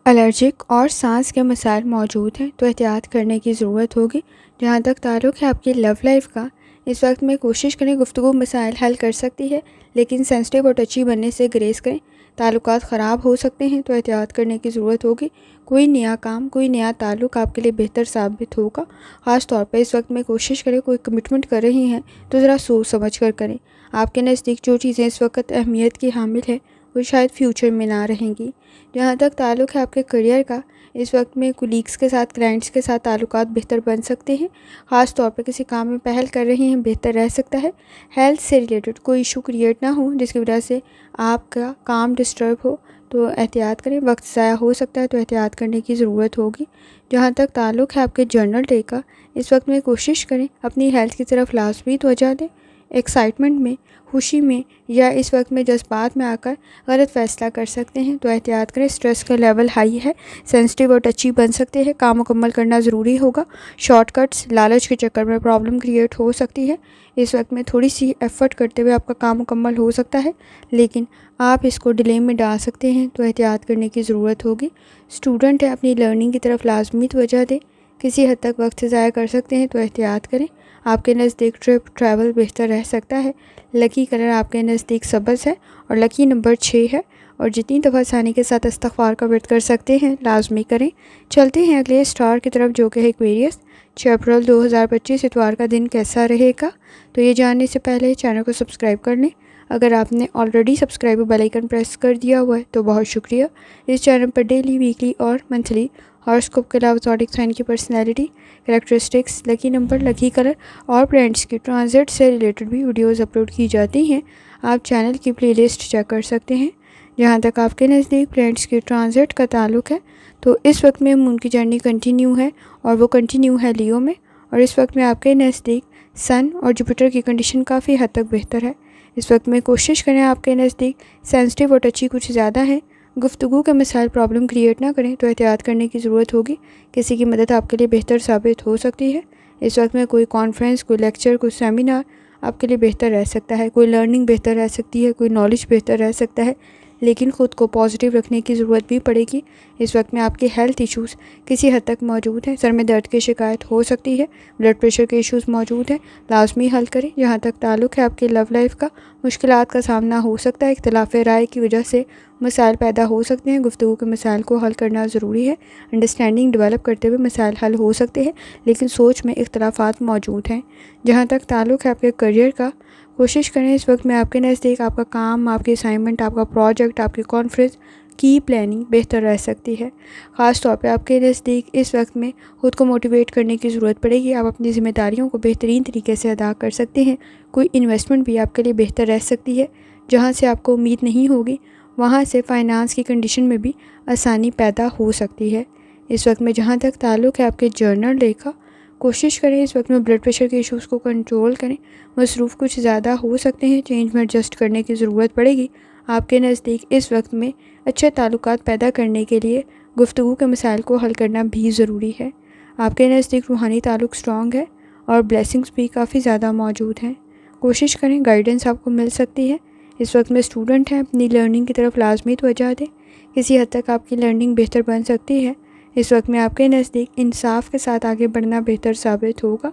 एलर्जिक और सांस के मसाइल मौजूद हैं तो एहतियात करने की ज़रूरत होगी। जहाँ तक ताल्लुक़ है आपकी लव लाइफ का, इस वक्त में कोशिश करें गुफ्तगू मसाइल हल कर सकती है, लेकिन सेंसिटिव और टची बनने से ग्रेस करें। ताल्लुकात ख़राब हो सकते हैं तो एहतियात करने की ज़रूरत होगी। कोई नया काम, कोई नया ताल्लुक़ आपके लिए बेहतर साबित होगा। ख़ास तौर पर इस वक्त में कोशिश करें, कोई कमिटमेंट कर रही हैं तो ज़रा सोच समझ कर करें। आपके नज़दीक जो चीज़ें इस वक्त अहमियत की हामिल है वो शायद फ्यूचर में ना रहेंगी। जहाँ तक ताल्लुक़ है आपके करियर का, इस वक्त में कुलीग्स के साथ, क्लाइंट्स के साथ ताल्लुकात बेहतर बन सकते हैं। ख़ास तौर पर किसी काम में पहल कर रहे हैं, बेहतर रह सकता है। हेल्थ से रिलेटेड कोई इशू क्रिएट ना हो जिसकी वजह से आपका काम डिस्टर्ब हो तो एहतियात करें। वक्त ज़ाया हो सकता है तो एहतियात करने की ज़रूरत होगी। जहाँ तक ताल्लुक़ है आपके जर्नल डे का, इस वक्त में कोशिश करें अपनी हेल्थ की तरफ लाजमी तवज्जो दें। एक्साइटमेंट में, खुशी में या इस वक्त में जज्बात में आकर गलत फ़ैसला कर सकते हैं तो एहतियात करें। स्ट्रेस का लेवल हाई है, सेंसिटिव और टची बन सकते हैं। काम मुकम्मल करना ज़रूरी होगा। शॉर्टकट्स, लालच के चक्कर में प्रॉब्लम क्रिएट हो सकती है। इस वक्त में थोड़ी सी एफ़र्ट करते हुए आपका काम मुकम्मल हो सकता है, लेकिन आप इसको डिले में डाल सकते हैं तो एहतियात करने की ज़रूरत होगी। स्टूडेंट है, अपनी लर्निंग की तरफ लाजमी तवज्जो दें। किसी हद तक वक्त ज़ाया कर सकते हैं तो एहतियात करें। आपके नज़दीक ट्रैवल बेहतर रह सकता है। लकी कलर आपके नज़दीक सब्ज़ है और लकी नंबर 6 है, और जितनी दफ़ा आसानी के साथ इस्तग़फ़ार का व्रत कर सकते हैं लाजमी करें। चलते हैं अगले स्टार की तरफ जो कि है एक्वेरियस। 6 अप्रैल 2025 इतवार का दिन कैसा रहेगा, तो ये जानने से पहले चैनल को सब्सक्राइब कर लें। अगर आपने ऑलरेडी सब्सक्राइब और बेल आइकन प्रेस कर दिया हुआ है तो बहुत शुक्रिया। इस चैनल पर डेली, वीकली और मंथली हॉरोस्कोप के अलावा ज़ोडिएक साइन की personality, characteristics, lucky number, lucky colour और प्लैनेट्स की ट्रांजिट से रिलेटेड भी वीडियोस अपलोड की जाती हैं। आप चैनल की प्लेलिस्ट चेक कर सकते हैं। जहां तक आपके नज़दीक प्लैनेट्स की ट्रांजिट का ताल्लुक है तो इस वक्त में मून की जर्नी कंटिन्यू है और वो कंटिन्यू है लियो में, और इस वक्त में आपके नज़दीक सन और जुपिटर की कंडीशन काफ़ी हद तक बेहतर है। इस वक्त में कोशिश करें, आपके नज़दीक सेंसिटिव और टची कुछ ज़्यादा है। गुफ्तगू के मसाइल प्रॉब्लम क्रिएट ना करें तो एहतियात करने की ज़रूरत होगी। किसी की मदद आपके लिए बेहतर साबित हो सकती है। इस वक्त में कोई कॉन्फ्रेंस, कोई लेक्चर, कोई सेमिनार आपके लिए बेहतर रह सकता है। कोई लर्निंग बेहतर रह सकती है, कोई नॉलेज बेहतर रह सकता है, लेकिन ख़ुद को पॉजिटिव रखने की ज़रूरत भी पड़ेगी। इस वक्त में आपके हेल्थ इश्यूज़ किसी हद तक मौजूद हैं। सर में दर्द की शिकायत हो सकती है, ब्लड प्रेशर के इश्यूज़ मौजूद हैं, लाजमी हल करें। जहाँ तक ताल्लुक़ है आपके लव लाइफ का, मुश्किलात का सामना हो सकता है। इख्तिलाफ़ राय की वजह से मसाइल पैदा हो सकते हैं। गुफ्तगू के मसाइल को हल करना ज़रूरी है। अंडरस्टैंडिंग डेवलप करते हुए मसाइल हल हो सकते हैं, लेकिन सोच में इख्तिलाफ़ात मौजूद हैं। जहाँ तक ताल्लुक़ है आपके करियर का, कोशिश करें इस वक्त में आपके नज़दीक आपका काम, आपकी असाइनमेंट, आपका प्रोजेक्ट, आपकी कॉन्फ्रेंस की प्लानिंग बेहतर रह सकती है। ख़ास तौर पे आपके नज़दीक इस वक्त में ख़ुद को मोटिवेट करने की ज़रूरत पड़ेगी। आप अपनी ज़िम्मेदारियों को बेहतरीन तरीके से अदा कर सकते हैं। कोई इन्वेस्टमेंट भी आपके लिए बेहतर रह सकती है। जहाँ से आपको उम्मीद नहीं होगी वहाँ से फ़ाइनेंस की कंडीशन में भी आसानी पैदा हो सकती है। इस वक्त में जहाँ तक ताल्लुक़ है आपके जर्नल डे का, कोशिश करें इस वक्त में ब्लड प्रेशर के इश्यूज़ को कंट्रोल करें। मसरूफ़ कुछ ज़्यादा हो सकते हैं, चेंज में एडजस्ट करने की ज़रूरत पड़ेगी। आपके नज़दीक इस वक्त में अच्छे ताल्लुकात पैदा करने के लिए गुफ्तगू के मसाइल को हल करना भी ज़रूरी है। आपके नज़दीक रूहानी ताल्लुक़ स्ट्रॉन्ग है और ब्लेसिंग्स भी काफ़ी ज़्यादा मौजूद हैं। कोशिश करें, गाइडेंस आपको मिल सकती है। इस वक्त में स्टूडेंट हैं, अपनी लर्निंग की तरफ लाजमी तवज्जो दें। किसी हद तक आपकी लर्निंग बेहतर बन सकती है। इस वक्त में आपके नज़दीक इंसाफ के साथ आगे बढ़ना बेहतर साबित होगा।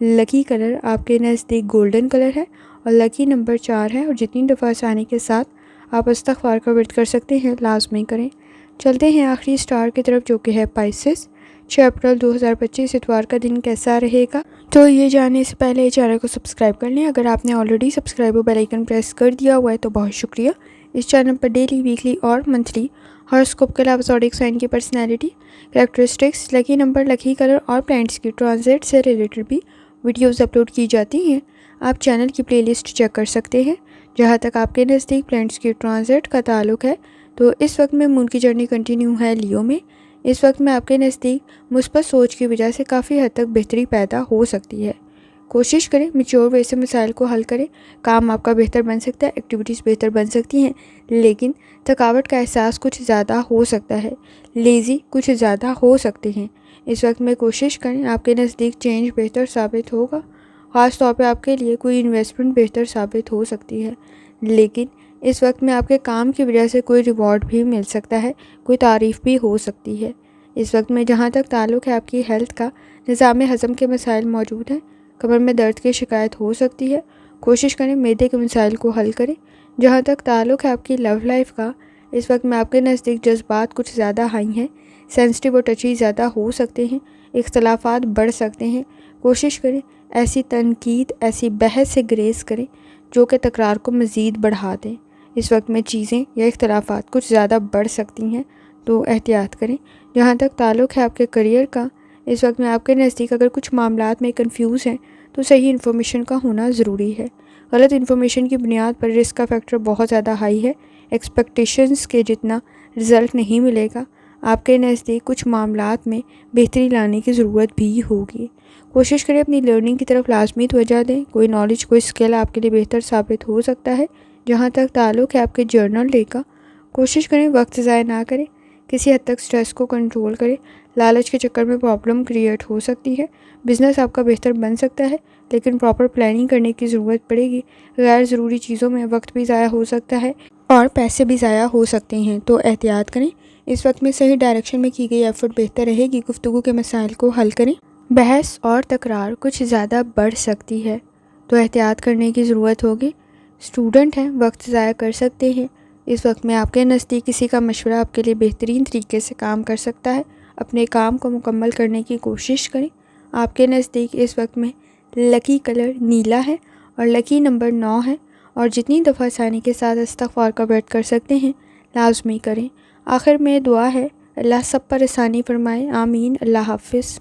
लकी कलर आपके नज़दीक गोल्डन कलर है और लकी नंबर 4 है। और जितनी दफ़ा आसानी के साथ आप इस्तिग़फ़ार का विर्द कर सकते हैं, लाजमी करें। चलते हैं आखिरी स्टार की तरफ, जो कि है पाइसेस। 6 अप्रैल 2025 इतवार का दिन कैसा रहेगा, तो ये जानने से पहले चैनल को सब्सक्राइब कर लें। अगर आपने ऑलरेडी सब्सक्राइब और बेल आइकन प्रेस कर दिया हुआ है तो बहुत शुक्रिया। इस चैनल पर डेली, वीकली और मंथली हॉरोस्कोप के अलावा ज़ोडिएक साइन की personality, characteristics, lucky number, lucky colour और प्लैनेट्स की ट्रांजिट से रिलेटेड भी वीडियोज़ अपलोड की जाती हैं। आप चैनल की प्लेलिस्ट चेक कर सकते हैं। जहाँ तक आपके नज़दीक प्लैनेट्स की ट्रांजिट का ताल्लुक़ है, तो इस वक्त में मून की जर्नी कंटिन्यू है लियो में। इस वक्त में आपके नज़दीक मुस्बत सोच की वजह से काफ़ी हद तक बेहतरी पैदा हो सकती है। कोशिश करें मैच्योर वे से मसाइल को हल करें। काम आपका बेहतर बन सकता है, एक्टिविटीज़ बेहतर बन सकती हैं, लेकिन थकावट का एहसास कुछ ज़्यादा हो सकता है। लेज़ी कुछ ज़्यादा हो सकते हैं। इस वक्त में कोशिश करें, आपके नज़दीक चेंज बेहतर साबित होगा। ख़ास तौर पे आपके लिए कोई इन्वेस्टमेंट बेहतर साबित हो सकती है, लेकिन इस वक्त में आपके काम की वजह से कोई रिवॉर्ड भी मिल सकता है, कोई तारीफ़ भी हो सकती है। इस वक्त में जहाँ तक ताल्लुक़ है आपकी हेल्थ का, निज़ाम हज़म के मसाइल मौजूद हैं। कमर में दर्द की शिकायत हो सकती है। कोशिश करें मैदे के मसाइल को हल करें। जहाँ तक ताल्लुक़ है आपकी लव लाइफ का, इस वक्त में आपके नज़दीक जज्बात कुछ ज़्यादा हाई हैं, सेंसिटिव और टची ज़्यादा हो सकते हैं, इख्तलाफात बढ़ सकते हैं। कोशिश करें ऐसी तनकीद, ऐसी बहस से ग्रेस करें जो कि तकरार को मज़ीद बढ़ा दें। इस वक्त में चीज़ें या इख्तलाफात कुछ ज़्यादा बढ़ सकती हैं, तो एहतियात करें। जहाँ तक ताल्लुक़ है आपके करियर का, इस वक्त में आपके नज़दीक अगर कुछ मामलात में कंफ्यूज हैं तो सही इन्फॉर्मेशन का होना ज़रूरी है। गलत इन्फॉर्मेशन की बुनियाद पर रिस्क का फैक्टर बहुत ज़्यादा हाई है। एक्सपेक्टेशंस के जितना रिज़ल्ट नहीं मिलेगा। आपके नज़दीक कुछ मामलात में बेहतरी लाने की ज़रूरत भी होगी। कोशिश करें अपनी लर्निंग की तरफ लाजमी तवज्जो दें। कोई नॉलेज, कोई स्किल आपके लिए बेहतर साबित हो सकता है। जहाँ तक ताल्लुक़ है आपके जर्नल डे का, कोशिश करें वक्त ज़ाया ना करें। किसी हद तक स्ट्रेस को कंट्रोल करें। लालच के चक्कर में प्रॉब्लम क्रिएट हो सकती है। बिज़नेस आपका बेहतर बन सकता है, लेकिन प्रॉपर प्लानिंग करने की ज़रूरत पड़ेगी। गैर ज़रूरी चीज़ों में वक्त भी ज़ाया हो सकता है और पैसे भी ज़ाया हो सकते हैं, तो एहतियात करें। इस वक्त में सही डायरेक्शन में की गई एफर्ट बेहतर रहेगी। गुफ्तगू के मसाइल को हल करें। बहस और तकरार कुछ ज़्यादा बढ़ सकती है, तो एहतियात करने की ज़रूरत होगी। स्टूडेंट हैं, वक्त ज़ाया कर सकते हैं। इस वक्त में आपके नज़दीक किसी का मशवरा आपके लिए बेहतरीन तरीके से काम कर सकता है। अपने काम को मुकम्मल करने की कोशिश करें। आपके नज़दीक इस वक्त में लकी कलर नीला है और लकी नंबर 9 है। और जितनी दफ़ा आसानी के साथ इस्तिग़फ़ार का विर्द कर सकते हैं, लाजमी करें। आखिर में दुआ है, अल्लाह सब पर आसानी फरमाए। आमीन। अल्लाह हाफ़िज़।